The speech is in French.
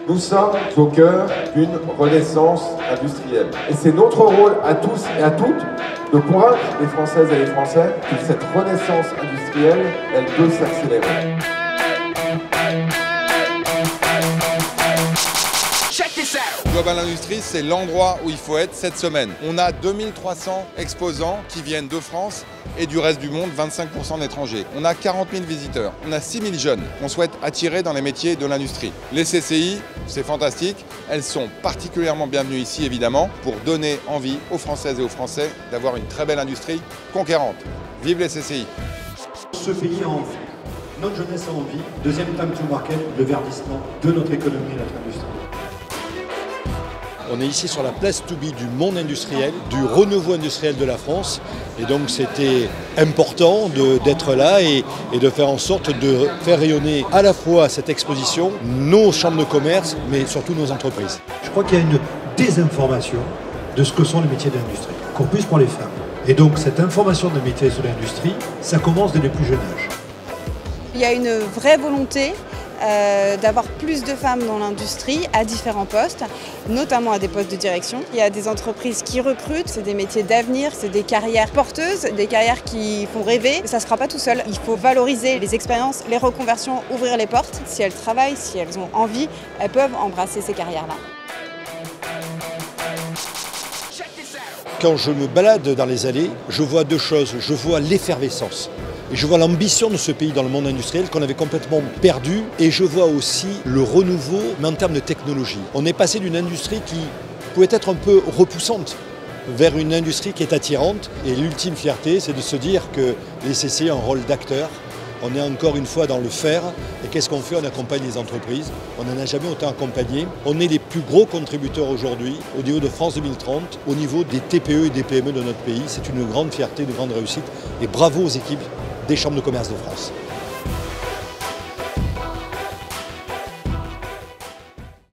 Nous sommes au cœur d'une renaissance industrielle. Et c'est notre rôle à tous et à toutes de convaincre les Françaises et les Français que cette renaissance industrielle, elle peut s'accélérer. Global Industries, c'est l'endroit où il faut être cette semaine. On a 2300 exposants qui viennent de France et du reste du monde, 25% d'étrangers. On a 40 000 visiteurs, on a 6 000 jeunes qu'on souhaite attirer dans les métiers de l'industrie. Les CCI, c'est fantastique, elles sont particulièrement bienvenues ici évidemment pour donner envie aux Françaises et aux Français d'avoir une très belle industrie conquérante. Vive les CCI! Ce pays a envie, notre jeunesse a envie. Deuxième time to market, le verdissement de notre économie et notre industrie. On est ici sur la place to be du monde industriel, du renouveau industriel de la France. Et donc c'était important d'être là et de faire en sorte de faire rayonner à la fois cette exposition, nos chambres de commerce, mais surtout nos entreprises. Je crois qu'il y a une désinformation de ce que sont les métiers de l'industrie, encore plus pour les femmes. Et donc cette information des métiers de l'industrie, ça commence dès le plus jeune âge. Il y a une vraie volonté d'avoir plus de femmes dans l'industrie à différents postes, notamment à des postes de direction. Il y a des entreprises qui recrutent, c'est des métiers d'avenir, c'est des carrières porteuses, des carrières qui font rêver. Ça ne se fera pas tout seul. Il faut valoriser les expériences, les reconversions, ouvrir les portes. Si elles travaillent, si elles ont envie, elles peuvent embrasser ces carrières-là. Quand je me balade dans les allées, je vois deux choses. Je vois l'effervescence. Et je vois l'ambition de ce pays dans le monde industriel qu'on avait complètement perdu. Et je vois aussi le renouveau, mais en termes de technologie. On est passé d'une industrie qui pouvait être un peu repoussante vers une industrie qui est attirante. Et l'ultime fierté, c'est de se dire que les CCI ont un rôle d'acteur. On est encore une fois dans le faire. Et qu'est-ce qu'on fait? On accompagne les entreprises. On n'en a jamais autant accompagné. On est les plus gros contributeurs aujourd'hui au niveau de France 2030, au niveau des TPE et des PME de notre pays. C'est une grande fierté, une grande réussite. Et bravo aux équipes des chambres de commerce de France.